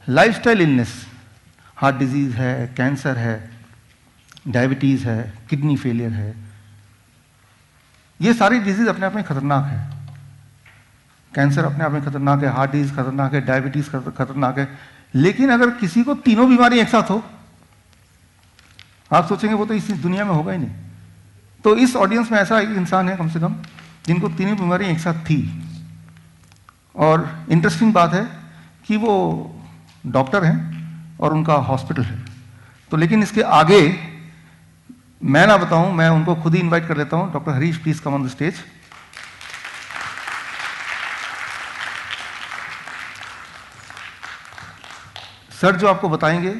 Lifestyle illness, heart disease है, cancer है, diabetes है, किडनी फेलियर है, ये सारी डिजीज़ अपने आप में खतरनाक है। कैंसर अपने आप में खतरनाक है, हार्ट डिजीज़ खतरनाक है, डायबिटीज़ खतरनाक है। लेकिन अगर किसी को तीनों बीमारी एक साथ हो, आप सोचेंगे वो तो इस दुनिया में होगा ही नहीं। तो इस ऑडियंस में ऐसा एक इंसान है कम से कम जिनको तीनों बीमारियां एक साथ थी। और इंटरेस्टिंग बात है कि वो डॉक्टर हैं और उनका हॉस्पिटल है। तो लेकिन इसके आगे मैं ना बताऊं, मैं उनको खुद ही इनवाइट कर लेता हूं। Doctor Harish, please come on the stage. Sir जो आपको बताएंगे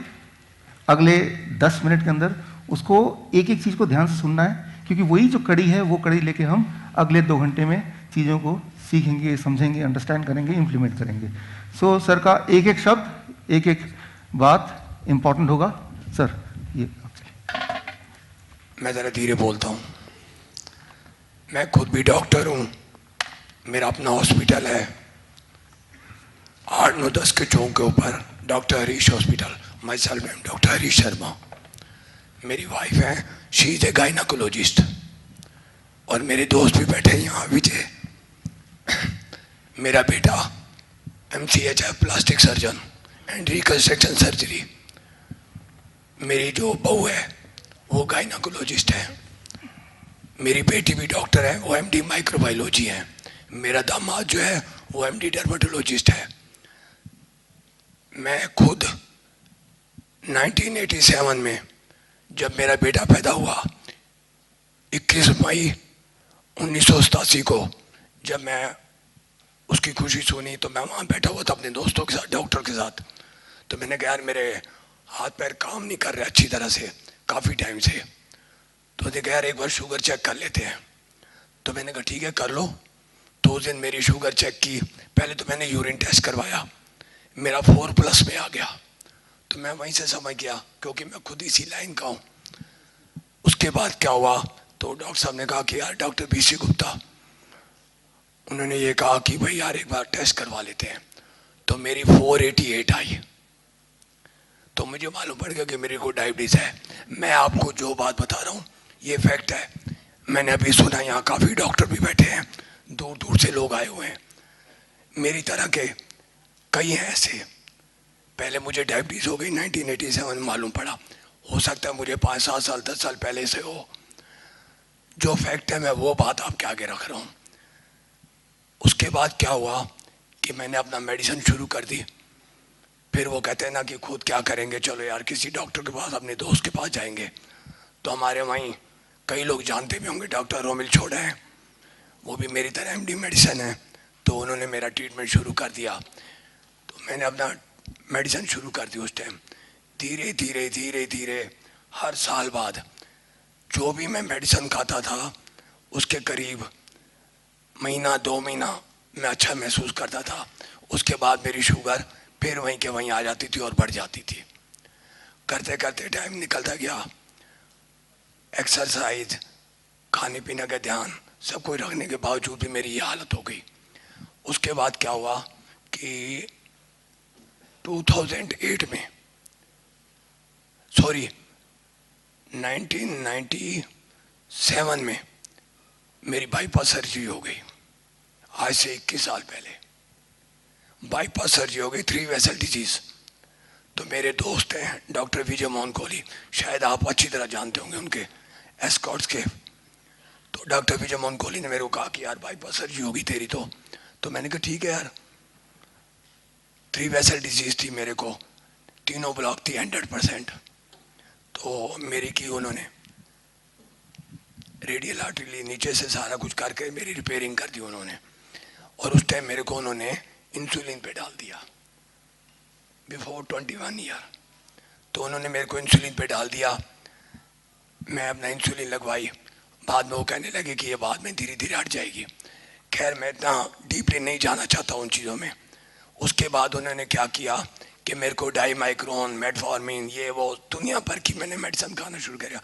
अगले 10 मिनट के अंदर, उसको एक एक चीज को ध्यान से सुनना है, क्योंकि वही जो कड़ी है वो कड़ी लेके हम अगले 2 घंटे में चीज़ों को सीखेंगे, समझेंगे, अंडरस्टैंड करेंगे, इंप्लीमेंट करेंगे। सो सर का एक एक शब्द, एक एक बात इंपॉर्टेंट होगा। सर ये मैं ज़रा धीरे बोलता हूँ। मैं खुद भी डॉक्टर हूँ, मेरा अपना हॉस्पिटल है 8-9-10 के चौक के ऊपर, doctor Harish hospital. My self M doctor Harish Sharma. मेरी वाइफ है, शी इज़ ए गायनाकोलॉजिस्ट। और मेरे दोस्त भी बैठे हैं यहाँ, विजय। मेरा बेटा MCH है, plastic surgeon and reconstruction surgery. मेरी जो बहू है वो गायनाकोलॉजिस्ट है। मेरी बेटी भी डॉक्टर है, वो MD माइक्रोबायोलॉजी है। मेरा दामाद जो है वो MD डर्मेटोलॉजिस्ट है। मैं खुद 1987 में जब मेरा बेटा पैदा हुआ, 21 मई 1987 को जब मैं उसकी खुशी सुनी, तो मैं वहाँ बैठा हुआ था अपने दोस्तों के साथ, डॉक्टर के साथ। तो मैंने कहा यार मेरे हाथ पैर काम नहीं कर रहे अच्छी तरह से काफ़ी टाइम से। तो उसने कहा यार एक बार शुगर चेक कर लेते हैं। तो मैंने कहा ठीक है कर लो। तो उस दिन मेरी शुगर चेक की। पहले तो मैंने यूरिन टेस्ट करवाया, मेरा 4+ में आ गया। तो मैं वहीं से समझ गया, क्योंकि मैं खुद इसी लाइन का हूँ। उसके बाद क्या हुआ, तो डॉक्टर साहब ने कहा कि यार डॉक्टर BC गुप्ता, उन्होंने ये कहा कि भाई यार एक बार टेस्ट करवा लेते हैं। तो मेरी 488 आई। तो मुझे मालूम पड़ गया कि मेरे को डायबिटीज़ है। मैं आपको जो बात बता रहा हूँ ये फैक्ट है। मैंने अभी सुना यहाँ काफ़ी डॉक्टर भी बैठे हैं, दूर दूर से लोग आए हुए हैं, मेरी तरह के कई हैं ऐसे। पहले मुझे डायबिटीज़ हो गई 1987 में मालूम पड़ा। हो सकता है मुझे 5-7 साल 10 साल पहले से हो। जो फैक्ट है मैं वो बात आपके आगे रख रहा हूँ। उसके बाद क्या हुआ कि मैंने अपना मेडिसिन शुरू कर दी। फिर वो कहते हैं ना कि खुद क्या करेंगे, चलो यार किसी डॉक्टर के पास, अपने दोस्त के पास जाएंगे। तो हमारे वहीं कई लोग जानते भी होंगे, डॉक्टर रोमिल छोड़ा है, वो भी मेरी तरह MD मेडिसिन है। तो उन्होंने मेरा ट्रीटमेंट शुरू कर दिया। तो मैंने अपना मेडिसिन शुरू कर दी। उस टाइम धीरे धीरे धीरे धीरे हर साल बाद जो भी मैं मेडिसिन खाता था उसके करीब महीना 2 महीना मैं अच्छा महसूस करता था। उसके बाद मेरी शुगर फिर वहीं के वहीं आ जाती थी और बढ़ जाती थी। करते करते टाइम निकलता गया। एक्सरसाइज, खाने पीने का ध्यान, सब कुछ रखने के बावजूद भी मेरी ये हालत हो गई। उसके बाद क्या हुआ कि 2008 में, सॉरी 1997 में मेरी बाईपास सर्जरी हो गई। आज से 21 साल पहले बाईपास सर्जरी हो गई, 3 वेसल डिजीज। तो मेरे दोस्त हैं डॉक्टर विजय मोहन कोहली, शायद आप अच्छी तरह जानते होंगे उनके एस्कॉर्ट्स के। तो डॉक्टर विजय मोहन कोहली ने मेरे को कहा कि यार बाईपास सर्जरी होगी तेरी। तो मैंने कहा ठीक है यार। 3 वेसल डिजीज थी मेरे को, तीनों ब्लॉक थी 100%। तो मेरी की उन्होंने रेडियल आर्टरी नीचे से सारा कुछ करके मेरी रिपेयरिंग कर दी उन्होंने। और उस टाइम मेरे को उन्होंने इंसुलिन पे डाल दिया बिफोर 21 ईयर। तो उन्होंने मेरे को इंसुलिन पे डाल दिया। मैं अपना इंसुलिन लगवाई। बाद में वो कहने लगे कि ये बाद में धीरे धीरे हट जाएगी। खैर मैं इतना डीपली नहीं जाना चाहता उन चीज़ों में। उसके बाद उन्होंने क्या किया कि मेरे को डाईमाइक्रोन, मेटफॉर्मिन, ये वो दुनिया भर की मैंने मेडिसिन खाना शुरू किया।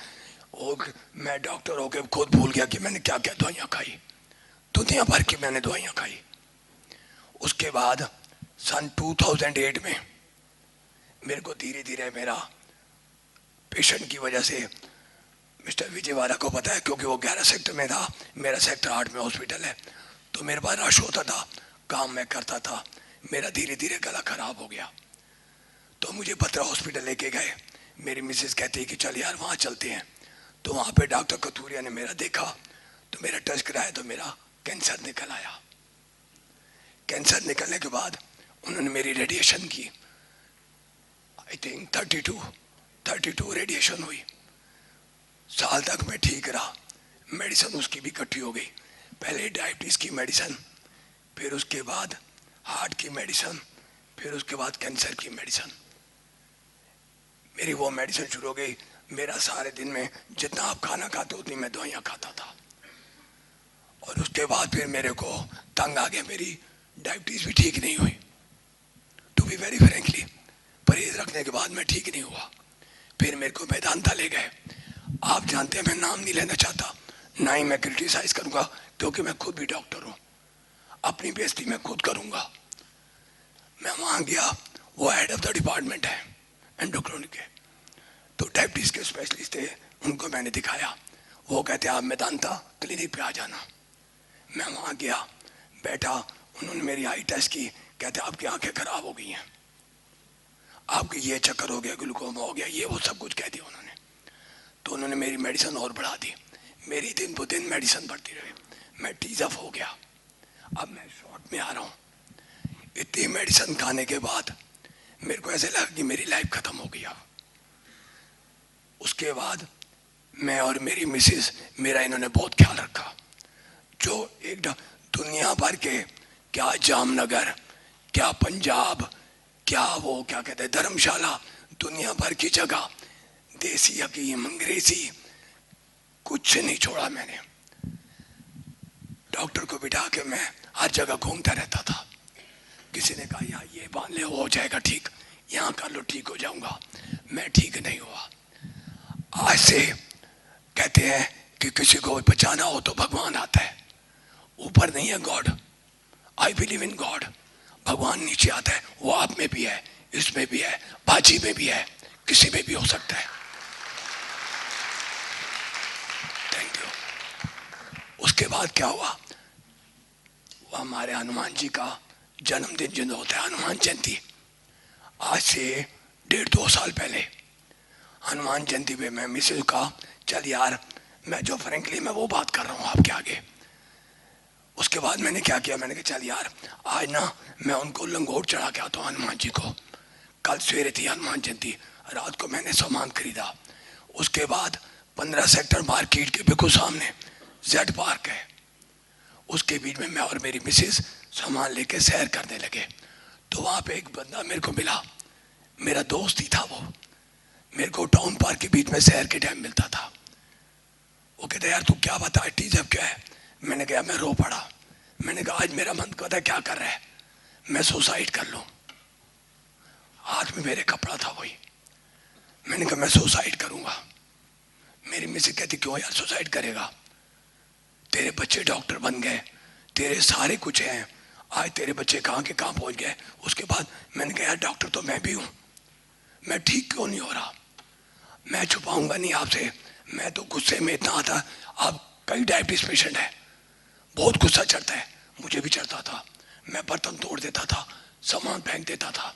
और मैं डॉक्टर होकर खुद भूल गया कि मैंने क्या क्या दवाइयाँ खाई। दुनिया भर की मैंने दवाइयाँ खाई। उसके बाद सन 2008 में मेरे को धीरे धीरे मेरा पेशेंट की वजह से मिस्टर विजयवाड़ा को पता है, क्योंकि वो 11 सेक्टर में था, मेरा सेक्टर 8 में हॉस्पिटल है, तो मेरे पास रश होता था, काम मैं करता था, मेरा धीरे धीरे गला खराब हो गया। तो मुझे बत्रा हॉस्पिटल लेके गए। मेरी मिसेस कहती है कि चल यार वहाँ चलते हैं। तो वहाँ पे डॉक्टर कथूरिया ने मेरा देखा, तो मेरा टेस्ट कराया, तो मेरा कैंसर निकल आया। कैंसर निकलने के बाद उन्होंने मेरी रेडिएशन की, आई थिंक 32 रेडिएशन हुई। साल तक मैं ठीक रहा, मेडिसिन उसकी भी इकट्ठी हो गई। पहले डायबिटीज़ की मेडिसिन, फिर उसके बाद हार्ट की मेडिसिन, फिर उसके बाद कैंसर की मेडिसिन। मेरी वो मेडिसिन शुरू हो गई। मेरा सारे दिन में जितना आप खाना खाते उतनी मैं दवाइयाँ खाता था। और उसके बाद फिर मेरे को तंग आ गया, मेरी डायबिटीज़ भी ठीक नहीं हुई। टू बी वेरी फ्रेंकली, परहेज रखने के बाद मैं ठीक नहीं हुआ। फिर मेरे को मेदांता ले गए। आप जानते हैं मैं नाम नहीं लेना चाहता, ना ही मैं क्रिटिसाइज करूंगा, क्योंकि मैं खुद भी डॉक्टर हूँ, अपनी बेइज्जती मैं खुद करूंगा। मैं वहाँ गया, वो हेड ऑफ द डिपार्टमेंट है एंडोक्राइन के, तो डायबिटीज़ के स्पेशलिस्ट थे, उनको मैंने दिखाया। वो कहते आप मेदांता क्लिनिक पे आ जाना। मैं वहाँ गया, बैठा, उन्होंने मेरी आई टेस्ट की, कहते आपकी आंखें खराब हो गई हैं, आपकी ये चक्कर हो गया, ग्लूकोमा हो गया, ये वो सब कुछ कह दिया उन्होंने। तो उन्होंने मेरी मेडिसिन और बढ़ा दी। मेरी दिन ब दिन मेडिसिन बढ़ती रही, मैं टीज अप हो गया। अब मैं शॉर्ट में आ रहा हूँ। इतनी मेडिसिन खाने के बाद मेरे को ऐसे लगा कि मेरी लाइफ खत्म हो गई। उसके बाद मैं और मेरी मिसेस, मेरा इन्होंने बहुत ख्याल रखा। जो एक दुनिया भर के, क्या जामनगर, क्या पंजाब, क्या वो क्या कहते हैं धर्मशाला, दुनिया भर की जगह, देसी हकीम, अंग्रेजी, कुछ नहीं छोड़ा मैंने। डॉक्टर को बिठा के मैं हर जगह घूमता रहता था। किसी ने कहा यार ये बांध ले, हो जाएगा ठीक, यहाँ कर लो ठीक हो जाऊंगा, मैं ठीक नहीं हुआ। आज से कहते हैं कि किसी को बचाना हो तो भगवान आता है, ऊपर नहीं है God. I believe in God. भगवान नीचे आता है, वो आप में भी है, इसमें भी है, बाजी में भी है, किसी में भी हो सकता है। Thank you. उसके बाद क्या हुआ, वो हमारे हनुमान जी का जन्मदिन जो होता है, हनुमान जयंती, आज से 1.5-2 साल पहले हनुमान जयंती पे मैं मिसेज का, चल यार, मैं जो फ्रेंकली मैं वो बात कर रहा हूँ आपके आगे। उसके बाद मैंने क्या किया, मैंने कहा चल यार आज ना मैं उनको लंगोट चढ़ा के आता हूँ हनुमान जी को। कल सवेरे थी हनुमान जयंती, रात को मैंने सामान खरीदा। उसके बाद 15 सेक्टर मार्केट के बिल्कुल सामने जेड पार्क है, उसके बीच में मैं और मेरी मिसेस सामान लेके सैर करने लगे। तो वहाँ पे एक बंदा मेरे को मिला, मेरा दोस्त ही था वो। मेरे को टाउन पार्क के बीच में सैर के टाइम मिलता था। वो कहता यार तू क्या बता, टीजब क्या है? मैंने कहा मैं रो पड़ा। मैंने कहा आज मेरा मन कहता क्या कर रहा है, मैं सुसाइड कर लूँ। हाथ में मेरे कपड़ा था वही। मैंने कहा मैं सुसाइड करूँगा। मेरी मिसेस कहती क्यों यार सुसाइड करेगा, तेरे बच्चे डॉक्टर बन गए, तेरे सारे कुछ हैं, आज तेरे बच्चे कहाँ के कहाँ पहुँच गए। उसके बाद मैंने कहा यार डॉक्टर तो मैं भी हूँ, मैं ठीक क्यों नहीं हो रहा। मैं छुपाऊंगा नहीं आपसे, मैं तो गुस्से में इतना आता, आप कई डायबिटीज पेशेंट है, बहुत गुस्सा चढ़ता है, मुझे भी चढ़ता था। मैं बर्तन तोड़ देता था, सामान फेंक देता था।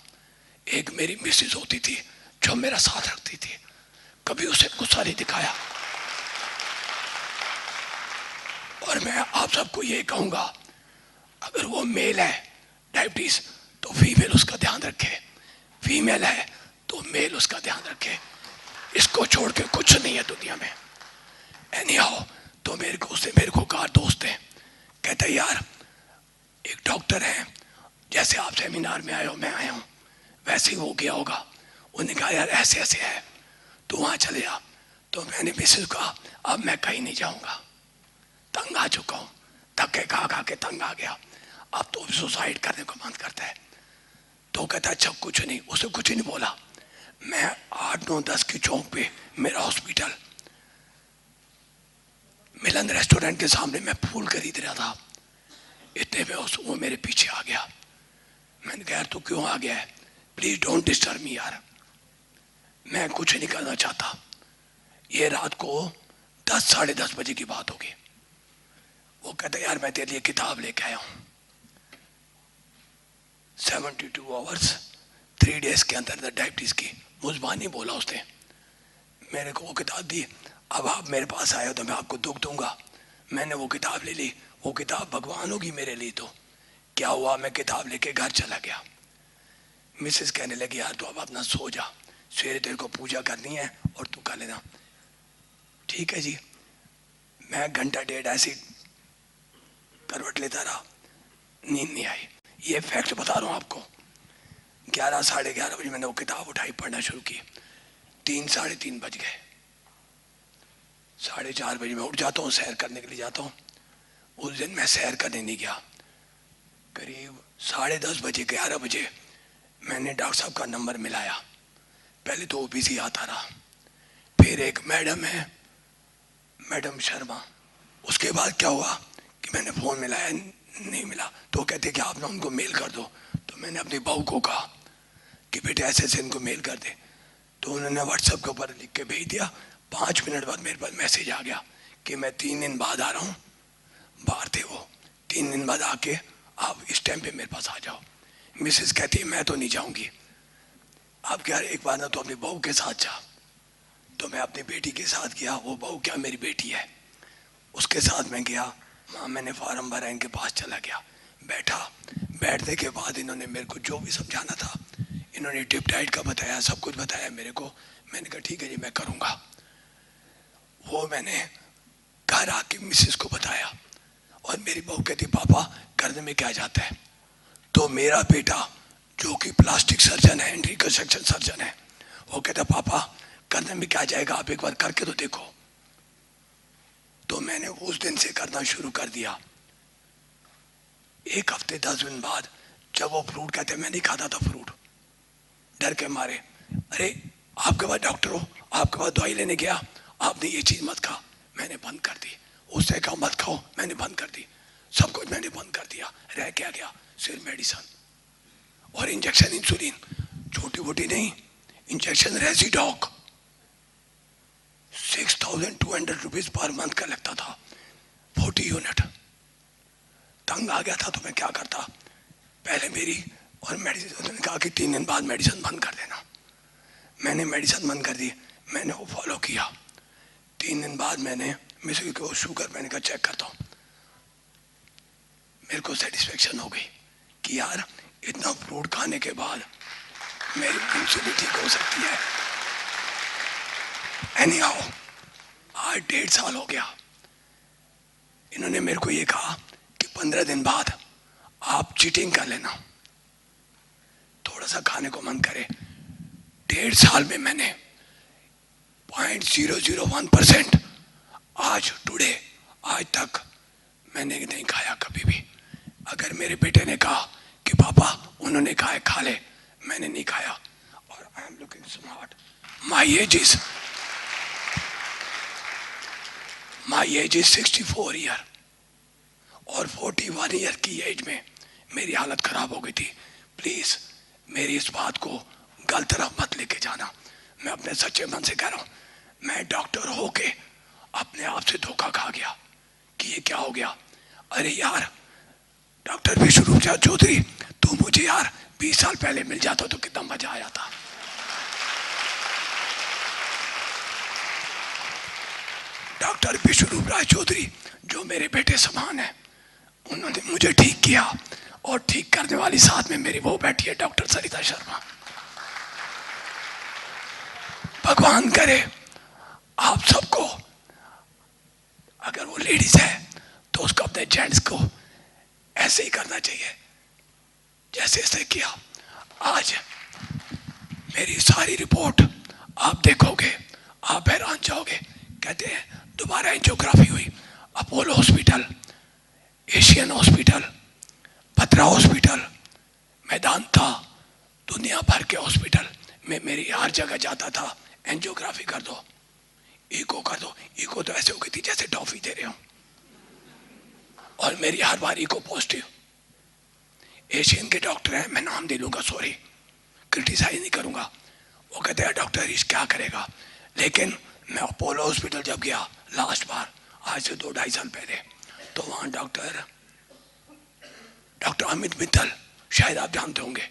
एक मेरी मिसेस होती थी जो मेरा साथ रखती थी, कभी उसे गुस्सा नहीं दिखाया। और मैं आप सबको ये कहूंगा, अगर वो मेल है डायबिटीज तो फीमेल उसका ध्यान रखे, फीमेल है तो मेल उसका ध्यान रखे। इसको छोड़ के कुछ नहीं है दुनिया में। एनी हाउ, तो मेरे को उससे मेरे को कहा दोस्त है, कहते यार एक डॉक्टर है, जैसे आप सेमिनार में आए हो मैं आया हूँ वैसे ही हो गया होगा। उन्होंने कहा यार ऐसे ऐसे है, तो वहाँ चले आ। तो मैंने मिसेस को कहा अब मैं कहीं नहीं जाऊँगा, तंग आ चुका हूँ, धक्के खा खा के तंग आ गया, अब तो सुसाइड करने को मन करता है। तो कहता अच्छा कुछ नहीं, उसे कुछ नहीं बोला। मैं 8-9-10 की चौक पे मेरा हॉस्पिटल, मिलन रेस्टोरेंट के सामने मैं फूल खरीद रहा था। इतने में वो मेरे पीछे आ गया। मैंने कहा यार तू क्यों आ गया है, प्लीज डोंट डिस्टर्ब मी यार, मैं कुछ नहीं करना चाहता। ये रात को 10 साढ़े 10 बजे की बात होगी। वो कहता यार मैं तेरे लिए किताब लेके आया हूँ, 72 आवर्स 3 डेज के अंदर डायबिटीज की। मुजबानी बोला उसने, मेरे को वो किताब दी। अब आप मेरे पास आए हो तो मैं आपको दुख दूंगा। मैंने वो किताब ले ली। वो किताब भगवान होगी मेरे लिए। तो क्या हुआ, मैं किताब लेके घर चला गया। मिसेस कहने लगी यार तू अब अपना सो जा, सवेरे तेरे को पूजा करनी है और तू कर लेना। ठीक है जी। मैं घंटा डेढ़ ऐसी करवट लेता रहा, नींद नहीं आई। ये फैक्ट बता रहा हूँ आपको। 11 साढ़े 11 बजे मैंने वो किताब उठाई, पढ़ना शुरू की। 3 साढ़े 3 बज गए। 4:30 बजे मैं उठ जाता हूँ, सैर करने के लिए जाता हूँ। उस दिन मैं सैर करने नहीं गया। करीब 10:30 बजे 11 बजे मैंने डॉक्टर साहब का नंबर मिलाया। पहले तो वो बिजी आता रहा, फिर एक मैडम है, मैडम शर्मा। उसके बाद क्या हुआ कि मैंने फ़ोन मिलाया, नहीं मिला। तो कहते कि आप ना उनको मेल कर दो। तो मैंने अपनी बहू को कहा कि बेटे ऐसे ऐसे इनको मेल कर दे। तो उन्होंने व्हाट्सएप के ऊपर लिख के भेज दिया। 5 मिनट बाद मेरे पास मैसेज आ गया कि मैं 3 दिन बाद आ रहा हूँ। बाहर थे वो, 3 दिन बाद आके आप इस टाइम पे मेरे पास आ जाओ। मिसेस कहती है मैं तो नहीं जाऊंगी। आप क्या एक बार ना तो अपनी बहू के साथ जा। तो मैं अपनी बेटी के साथ गया। वो बहू क्या मेरी बेटी है, उसके साथ मैं गया। वहाँ मैंने फार्म भरा, इनके पास चला गया, बैठा। बैठने के बाद इन्होंने मेरे को जो भी समझाना था, इन्होंने टिप डाइट का बताया, सब कुछ बताया मेरे को। मैंने कहा ठीक है जी मैं करूँगा। वो मैंने घर आके मिसेस को बताया और मेरी बहू कहती पापा करने में क्या जाता है। तो मेरा बेटा जो कि प्लास्टिक सर्जन है, रिकंस्ट्रक्शन सर्जन है, वो कहता पापा करने में क्या जाएगा, आप एक बार करके तो देखो। तो मैंने उस दिन से करना शुरू कर दिया। 1 हफ्ते 10 दिन बाद जब वो फ्रूट कहते मैं नहीं खाता था फ्रूट, डर के मारे। अरे आपके पास डॉक्टर हो, आपके पास दवाई लेने गया, आपने ये चीज़ मत खा। मैंने बंद कर दी। उससे कहा मत खाओ, मैंने बंद कर दी। सब कुछ मैंने बंद कर दिया। रह क्या गया, सिर्फ मेडिसिन और इंजेक्शन, इंसुलिन, छोटी मोटी नहीं, इंजेक्शन रेजिडॉक 6,200 रुपीज पर मंथ का लगता था, 40 यूनिट। तंग आ गया था तो मैं क्या करता, पहले मेरी और मेडिसिन, उन्होंने कहा कि 3 दिन बाद मेडिसिन बंद कर देना। मैंने मेडिसिन बंद कर दी, मैंने वो फॉलो किया। 3 दिन बाद मैंने मिसेस को शुगर मैंने कहा चेक करता हूँ। मेरे को सेटिस्फेक्शन हो गई कि यार इतना फ्रूट खाने के बाद मेरी इंसुलिन ठीक हो सकती है। एनीहाउ आज 1.5 साल हो गया। इन्होंने मेरे को ये कहा कि 15 दिन बाद आप चीटिंग कर लेना, थोड़ा सा खाने को मन करे। 1.5 साल में मैंने 0.001% आज टुडे आज तक मैंने नहीं खाया कभी भी। अगर मेरे बेटे ने कहा कि पापा उन्होंने कहा है खा ले, मैंने नहीं खाया। और I am looking smart. My age is 64 year और 41 ईयर की एज में मेरी हालत खराब हो गई थी। प्लीज मेरी इस बात को गलत तरफ मत लेके जाना। मैं अपने सच्चे मन से कह रहा हूं, मैं डॉक्टर होके अपने आप से धोखा खा गया कि ये क्या हो गया। अरे यार डॉक्टर विश्वरूप चौधरी, तू मुझे यार 20 साल पहले मिल जाता तो कितना मजा आया था। डॉक्टर विश्वरूप राय चौधरी जो मेरे बेटे समान है, उन्होंने मुझे ठीक किया और ठीक करने वाली साथ में मेरी वो बैठी है डॉक्टर सरिता शर्मा। भगवान करे आप सबको, अगर वो लेडीज है तो उसको अपने जेंट्स को ऐसे ही करना चाहिए जैसे इसने किया। आज मेरी सारी रिपोर्ट आप देखोगे आप हैरान जाओगे। कहते हैं दोबारा एंजियोग्राफी हुई, अपोलो हॉस्पिटल, एशियन हॉस्पिटल, भद्रा हॉस्पिटल, मेदांता, दुनिया भर के हॉस्पिटल में मेरी हर जगह जाता था। एंजियोग्राफी कर दो, इको कर दो। इको तो ऐसे हो गई थी जैसे टॉफी दे रहे हो, और मेरी हर बार इको पॉजिटिव। एशियन के डॉक्टर हैं, मैं नाम दे लूंगा, सॉरी क्रिटिसाइज नहीं करूंगा। वो वो कहते हैं डॉक्टर इस क्या करेगा। लेकिन मैं अपोलो हॉस्पिटल जब गया लास्ट बार, आज से 2-2.5 साल पहले, तो वहाँ डॉक्टर अमित मित्तल, शायद आप जानते होंगे,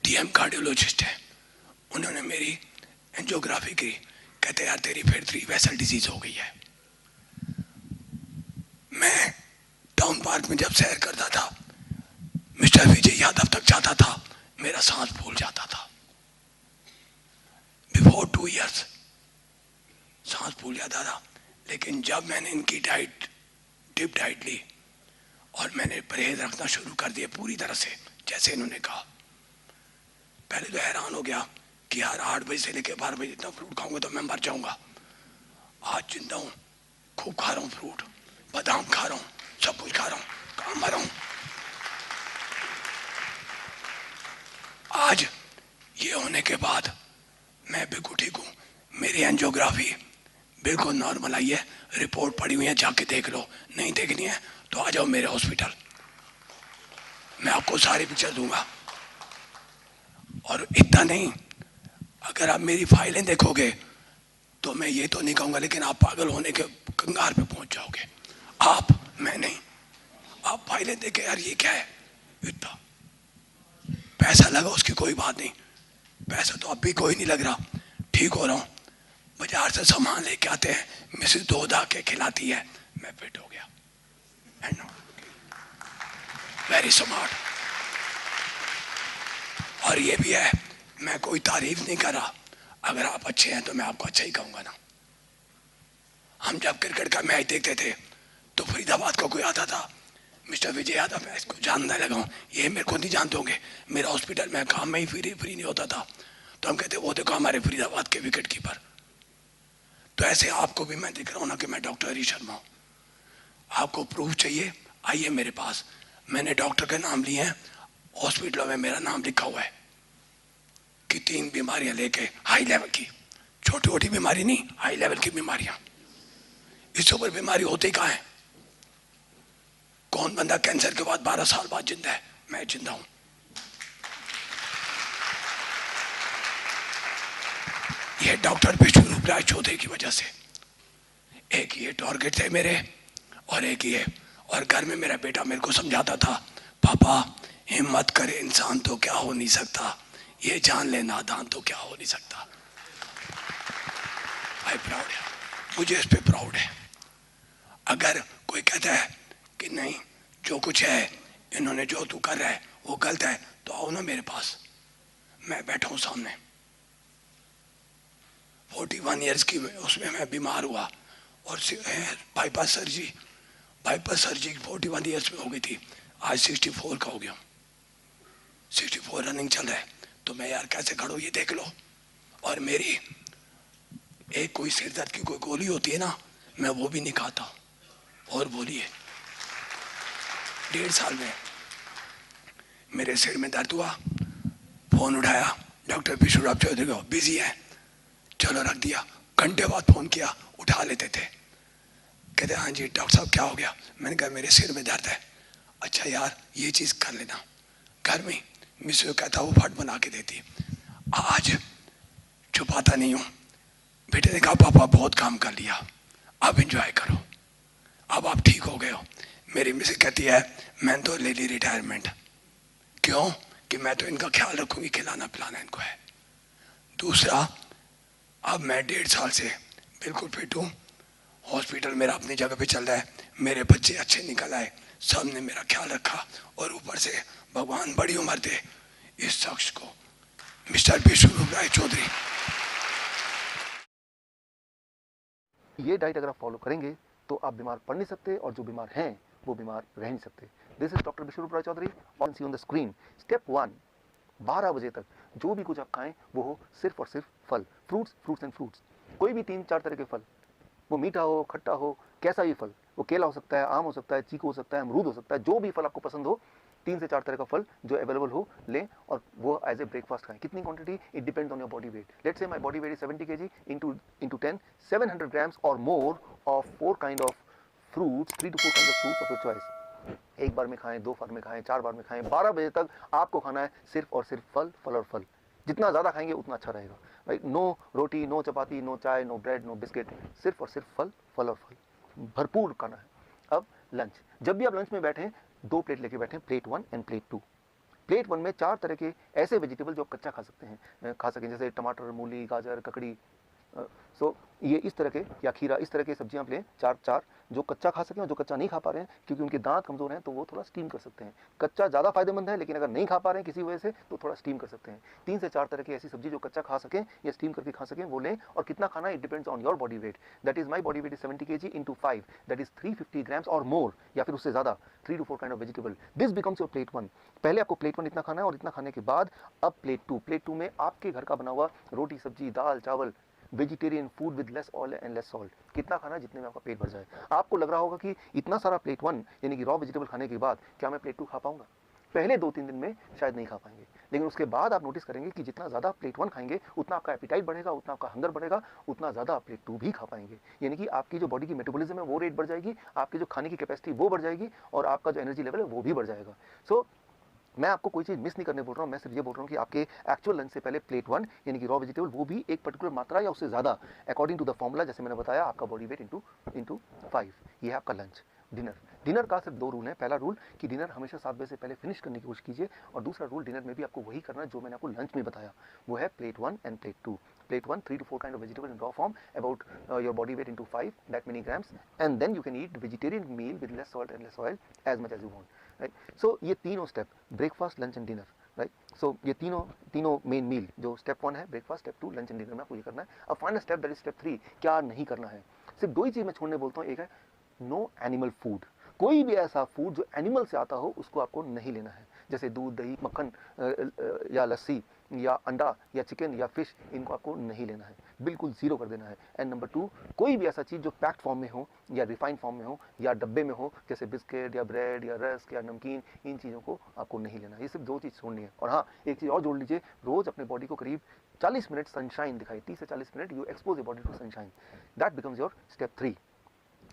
डीएम कार्डियोलॉजिस्ट है, उन्होंने मेरी एंजियोग्राफी की। कहते यार तेरी फिर 3 वेसल डिजीज हो गई है। मैं टाउन पार्क में जब सैर करता था, मिस्टर विजय यादव तक जाता था, मेरा सांस फूल जाता था। बिफोर 2 इयर्स सांस फूल जाता था। लेकिन जब मैंने इनकी डाइट, डिप डाइट ली और मैंने परहेज रखना शुरू कर दिया पूरी तरह से जैसे इन्होंने कहा, पहले तो हैरान हो गया कि यार 8 बजे से लेकर 12 बजे इतना फ्रूट खाऊंगा तो मैं मर जाऊंगा। आज जिंदा हूं, खूब खा रहा हूं फ्रूट, बादाम खा रहा हूं, सब कुछ खा रहा हूं, कहां मर रहा हूं। आज ये होने के बाद मैं बिल्कुल ठीक हूं। मेरी एंजियोग्राफी बिल्कुल नॉर्मल आई है, रिपोर्ट पड़ी हुई है, जाके देख लो। नहीं देखनी है तो आ जाओ मेरे हॉस्पिटल, मैं आपको सारी पिक्चर दूंगा। और इतना नहीं, अगर आप मेरी फाइलें देखोगे तो मैं ये तो नहीं कहूंगा, लेकिन आप पागल होने के कंगार पे पहुंच जाओगे। आप, मैं नहीं, आप फाइलें देखे यार ये क्या है, इतना पैसा लगा उसकी कोई बात नहीं, पैसा तो अब भी कोई नहीं लग रहा, ठीक हो रहा हूं। बाजार से सामान लेके आते हैं, मिसेस दूध आके खिलाती है, मैं फिट हो गया। Very smart. और ये भी है, मैं कोई तारीफ नहीं कर रहा, अगर आप अच्छे हैं तो मैं आपको अच्छा ही कहूंगा ना। हम जब क्रिकेट का मैच देखते थे तो फरीदाबाद का कोई आता था, मिस्टर विजय यादव, मैं इसको जानने लगा हूँ, ये मेरे को नहीं जानते होंगे, मेरा हॉस्पिटल में काम में ही फ्री नहीं होता था। तो हम कहते वो देखो हमारे फरीदाबाद के विकेट कीपर। तो ऐसे आपको भी मैं दिख रहा हूँ ना कि मैं डॉक्टर हरी शर्मा हूँ। आपको प्रूफ चाहिए, आइए मेरे पास, मैंने डॉक्टर के नाम लिए हैं, हॉस्पिटलों में मेरा नाम लिखा हुआ है कि 3 बीमारियां लेके, हाई लेवल की, छोटी छोटी बीमारी नहीं, हाई लेवल की बीमारियां। इससे ऊपर बीमारी होती कहाँ है? कौन बंदा कैंसर के बाद 12 साल बाद जिंदा है? मैं जिंदा हूं। ये डॉक्टर विष्णु राय चौधरी की वजह से। एक ये टारगेट थे मेरे और एक ये, और घर में मेरा बेटा मेरे को समझाता था, पापा हिम्मत करे इंसान तो क्या हो नहीं सकता, ये जान ले नादान तो क्या हो नहीं सकता। आई प्राउड है, मुझे इस पे प्राउड है। अगर कोई कहता है कि नहीं जो कुछ है इन्होंने जो तू कर रहा है वो गलत है, तो आओ ना मेरे पास, मैं बैठा हूं सामने। 41 इयर्स की उसमें मैं बीमार हुआ और बाईपास सर्जरी 41 इयर्स में हो गई थी, आज 64 का हो गया, 64 रनिंग चल रहा है। तो मैं यार कैसे खड़ा हूं ये देख लो। और मेरी एक कोई सिर दर्द की कोई गोली होती है ना, मैं वो भी नहीं खाता। और बोलिए 1.5 साल में मेरे सिर में दर्द हुआ, फोन उठाया, डॉक्टर विष्णु चौधरी को, बिजी है, चलो रख दिया। घंटे बाद फोन किया, उठा लेते थे, कहते हाँ जी डॉक्टर साहब क्या हो गया? मैंने कहा मेरे सिर में दर्द है। अच्छा यार ये चीज कर लेना, घर में मिस कहता वो फट बना के देती। आज छुपाता नहीं हूं। बेटे ने कहा पापा बहुत काम कर लिया, अब एंजॉय करो, अब आप ठीक हो गए हो। मेरी मिसेस कहती है मैं तो ले ली रिटायरमेंट। क्यों? कि मैं तो इनका ख्याल रखूंगी, खिलाना पिलाना इनको है। दूसरा, अब मैं 1.5 साल से बिल्कुल फिट हूँ, हॉस्पिटल मेरा अपनी जगह पे चल रहा है, मेरे बच्चे अच्छे निकल आए, सब ने मेरा ख्याल रखा, और ऊपर से भगवान बड़ी उम्र दे इस शख्स को, मिस्टर विष्णु राय चौधरी। ये डाइट अगर आप फॉलो करेंगे तो आप बीमार पड़ नहीं सकते, और जो बीमार हैं वो बीमार रह नहीं सकते। This is doctor Vishnu Rai Chaudhary, on see on the screen. Step 1, 12 बजे तक जो भी कुछ आप खाएं वो हो सिर्फ और सिर्फ फल, फ्रूट्स एंड फ्रूट्स। कोई भी 3-4 तरह के फल, वो मीठा हो, खट्टा हो, कैसा भी फल, वो केला हो सकता है, आम हो सकता है, चीकू हो सकता है, अमरूद हो सकता है, जो भी फल आपको पसंद हो, 3 से 4 तरह का फल जो अवेलेबल हो लें, और वो एज ए ब्रेकफास्ट खाएं। कितनी quantity? It depends on your body weight. Let's say my body weight is 70 kg, into 10, 700 grams or more of 4 kind of fruits, 3 to 4 kinds of fruits of your choice। एक बार में खाएं, 2 बार में खाएं, 4 बार में खाएं, 12 बजे तक आपको खाना है सिर्फ और सिर्फ फल, फल और फल। जितना ज़्यादा खाएंगे उतना अच्छा रहेगा, राइट। नो रोटी, नो चपाती, नो चाय, नो ब्रेड, नो बिस्किट, सिर्फ और सिर्फ फल, फल और फल, भरपूर खाना है। अब लंच, जब भी आप लंच में बैठें 2 प्लेट लेके बैठें, प्लेट 1 एंड प्लेट 2। प्लेट 1 में 4 तरह के ऐसे वेजिटेबल जो आप कच्चा खा सकते हैं, खा सकें, जैसे टमाटर, मूली, गाजर, ककड़ी, सो ये इस तरह के, या खीरा, इस तरह के सब्जियां आप लें, 4 जो कच्चा खा सकें, और जो कच्चा नहीं खा पा रहे हैं क्योंकि उनके दांत कमजोर हैं तो वो थोड़ा स्टीम कर सकते हैं। कच्चा ज़्यादा फायदेमंद है, लेकिन अगर नहीं खा पा रहे हैं किसी वजह से तो थोड़ा स्टीम कर सकते हैं। 3 से 4 तरह की ऐसी सब्जी जो कच्चा खा सकें या स्टीम करके खा सकें वो लें। और कितना खाना, it depends on your body weight. That is my body weight is 70 kg into 5, that is 350 grams और मोर, या फिर उससे ज़्यादा, 3 to 4 kind of vegetable. This becomes your plate 1। पहले आपको प्लेट 1 इतना खाना है, और इतना खाने के बाद अब प्लेट 2। प्लेट 2 में आपके घर का बना हुआ रोटी, सब्जी, दाल, चावल, vegetarian food with less oil and less salt. कितना खाना, जितने में आपका पेट भर जाए। आपको लग रहा होगा कि इतना सारा प्लेट 1 यानी कि रॉ वेजिटेबल खाने के बाद क्या मैं प्लेट 2 खा पाऊंगा? पहले 2-3 दिन में शायद नहीं खा पाएंगे, लेकिन उसके बाद आप नोटिस करेंगे कि जितना ज़्यादा प्लेट 1 खाएंगे उतना आपका एपिटाइट बढ़ेगा, उतना आपका हंगर बढ़ेगा, उतना ज़्यादा आप प्लेट 2 भी खा पाएंगे। यानी कि आपकी जो बॉडी की मेटाबॉलिज्म है वो रेट बढ़ जाएगी, आपकी जो खाने की कैपेसिटी वो बढ़ जाएगी, और आपका जो एनर्जी लेवल है वो भी बढ़ जाएगा। सो मैं आपको कोई चीज़ मिस नहीं करने बोल रहा हूँ, मैं सिर्फ ये बोल रहा हूँ कि आपके एक्चुअल लंच से पहले प्लेट 1 यानी कि रॉ वेजिटेबल, वो भी एक पर्टिकुलर मात्रा या उससे ज़्यादा, अकॉर्डिंग टू द फॉर्मूला, जैसे मैंने बताया, आपका बॉडी वेट इंटू 5। ये है आपका लंच। डिनर का सिर्फ 2 रूल है। पहला रूल कि डिनर हमेशा 7 बजे से पहले फिनिश करने की कोशिश कीजिए, और दूसरा रूल, डिनर में भी आपको वही करना है जो मैंने आपको लंच में बताया, वो है plate 1 end plate 2। Plate 1, 3 to 4 kind of vegetable in raw form, about your body weight into 5, that many grams, and then you can eat vegetarian meal with less salt and less oil as much as you want, right? So ये तीनों step, breakfast, lunch and dinner, right. So ये तीनों main meal, जो step 1 है breakfast, step 2 lunch and dinner में आपको ये करना है। अब final step, that is step 3, क्या नहीं करना है। सिर्फ 2 ही चीज़ मैं छोड़ने बोलता हूँ। एक है नो एनिमल फूड, कोई भी ऐसा फूड जो एनिमल से आता हो उसको आपको नहीं लेना है, जैसे दूध, दही, मक्खन या लस्सी या अंडा या चिकन या फिश, इनको आपको नहीं लेना है, बिल्कुल ज़ीरो कर देना है। एंड नंबर 2, कोई भी ऐसा चीज़ जो पैक्ड फॉर्म में हो या रिफाइंड फॉर्म में हो या डब्बे में हो, जैसे बिस्किट या ब्रेड या रस्क या नमकीन, इन चीज़ों को आपको नहीं लेना है। ये सिर्फ 2 चीज़ छोड़नी है। और हाँ, एक चीज़ और जोड़ लीजिए, रोज़ अपने बॉडी को करीब 40 मिनट सनशाइन दिखाई, 30 से 40 minute you expose your body to sunshine, that becomes your step 3।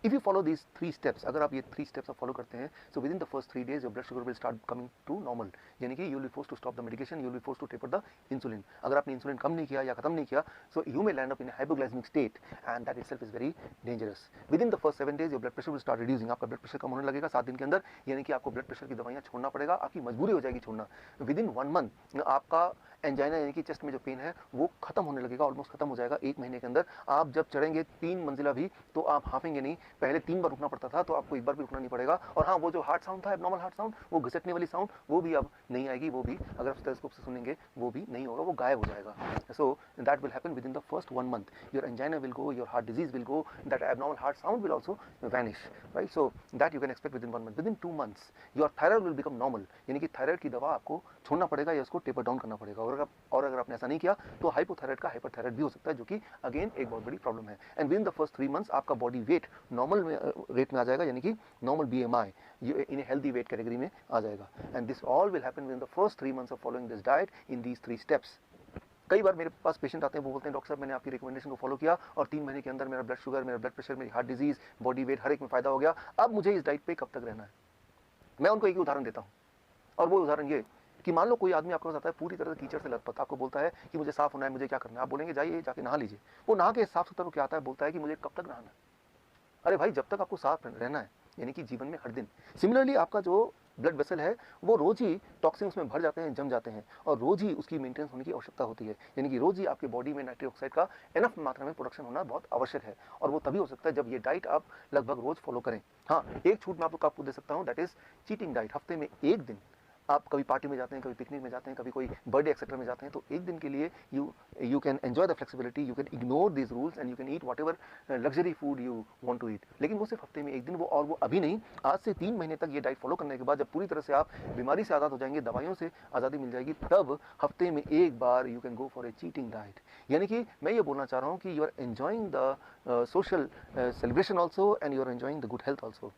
If you follow these 3 steps, अगर आप ये 3 steps आप फॉलो करते हैं, so within the first 3 days your blood sugar will start coming to normal, यानी कि you will be forced to stop the medication, you will be forced to taper the insulin। अगर आपने insulin कम नहीं किया या खत्म नहीं किया, so you may land up in a hypoglycemic state, and that itself is very dangerous। Within the first 7 days your blood pressure will start reducing, आपका blood pressure कम होने लगेगा 7 दिन के अंदर, यानी कि आपको ब्लड प्रेशर की दवाइयाँ छोड़ना पड़ेगा, आपकी मजबूरी हो जाएगी छोड़ना। Within 1 month आपका एंजाइना यानी कि चेस्ट में जो पेन है वो खत्म होने लगेगा, ऑलमोस्ट खत्म हो जाएगा 1 महीने के अंदर। आप जब चढ़ेंगे 3 मंजिला भी तो आप हाफेंगे नहीं, पहले 3 बार रुकना पड़ता था, तो आपको 1 बार भी रुकना नहीं पड़ेगा। और हाँ, वो जो हार्ट साउंड था, एबनॉर्मल हार्ट साउंड, वो घिसटने वाली साउंड, वो भी अब नहीं आएगी, वो भी अगर आप स्टेथोस्कोप से सुनेंगे वो भी नहीं होगा, वो गायब हो जाएगा। So that will happen with in the first 1 month, your angina will go, your heart disease will go, that abnormal heart sound will also vanish, right. So that you can expect with in 1 month। With in 2 months your thyroid will become normal, यानी कि thyroid की दवा आपको छोड़ना पड़ेगा या उसको taper down करना पड़ेगा। और अगर आपने ऐसा नहीं किया तो हाइपोथायराइड का हाइपरथायराइड भी हो सकता है, जो कि अगेन एक बहुत बड़ी प्रॉब्लम है। And with in the first 3 months आपका बॉडी वेट नॉर्मल रेट में आ जाएगा, यानी कि normal BMI in a healthy weight category में आ जाएगा। And this all will happen with in the first 3 months of following this diet in these 3 steps। कई बार मेरे पास patient आते हैं, वो बोलते हैं डॉक्टर साहब मैंने आपकी रिकमेंडेशन को फॉलो किया और 3 महीने के अंदर मेरा ब्लड शुगर, मेरा ब्लड प्रेशर, मेरी हार्ट डिजीज, बॉडी वेट हर एक में फायदा हो गया, अब मुझे इस डाइट पे कब तक रहना है। मैं उनको एक ही उदाहरण देता हूँ, और वो उदाहरण ये कि मान लो कोई आदमी आपके पास आता है पूरी तरह से कीचड़ से लथपथ, आपको बोलता है कि मुझे साफ होना है, मुझे क्या करना है। आप बोलेंगे जाइए जाके नहा लीजिए। वो नहा के साफ सुथरा क्या आता है, बोलता है कि मुझे कब तक नहाना है। अरे भाई, जब तक आपको साफ रहना है, यानी कि जीवन में हर दिन। सिमिलरली आपका जो ब्लड वेसल है वो रोज ही टॉक्सिन उसमें भर जाते हैं, जम जाते हैं, और रोज ही उसकी मेंटेनेंस होने की आवश्यकता होती है। यानी कि रोज ही आपके बॉडी में नाइट्रिक ऑक्साइड का एनफ मात्रा में प्रोडक्शन होना बहुत आवश्यक है, और वो तभी हो सकता है जब ये डाइट आप लगभग रोज फॉलो करें। हाँ, एक छूट मैं आपको दे सकता हूँ, दैट इज चीटिंग डाइट। हफ्ते में 1 दिन आप कभी पार्टी में जाते हैं, कभी पिकनिक में जाते हैं, कभी कोई बर्थडे एक्सेट्रा में जाते हैं, तो 1 दिन के लिए you can enjoy the flexibility, you can ignore this rules and you can eat whatever luxury food you want to eat. लेकिन वो सिर्फ हफ्ते में 1 दिन, वो अभी नहीं, आज से 3 महीने तक ये डाइट फॉलो करने के बाद जब पूरी तरह से आप बीमारी से आज़ाद हो जाएंगे, दवाइयों से आज़ादी मिल जाएगी, तब हफ्ते में 1 बार you can go for a cheating diet. यानी कि मैं ये बोलना चाह रहा हूँ कि you are enjoying the social celebration also and you are enjoying the good health also.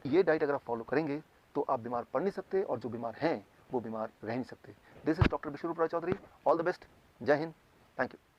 ये डाइट अगर आप फॉलो करेंगे तो आप बीमार पड़ नहीं सकते, और जो बीमार हैं वो बीमार रह नहीं सकते। This is doctor Vishwaroop Rai Chaudhary. All the best. जय हिंद। Thank you.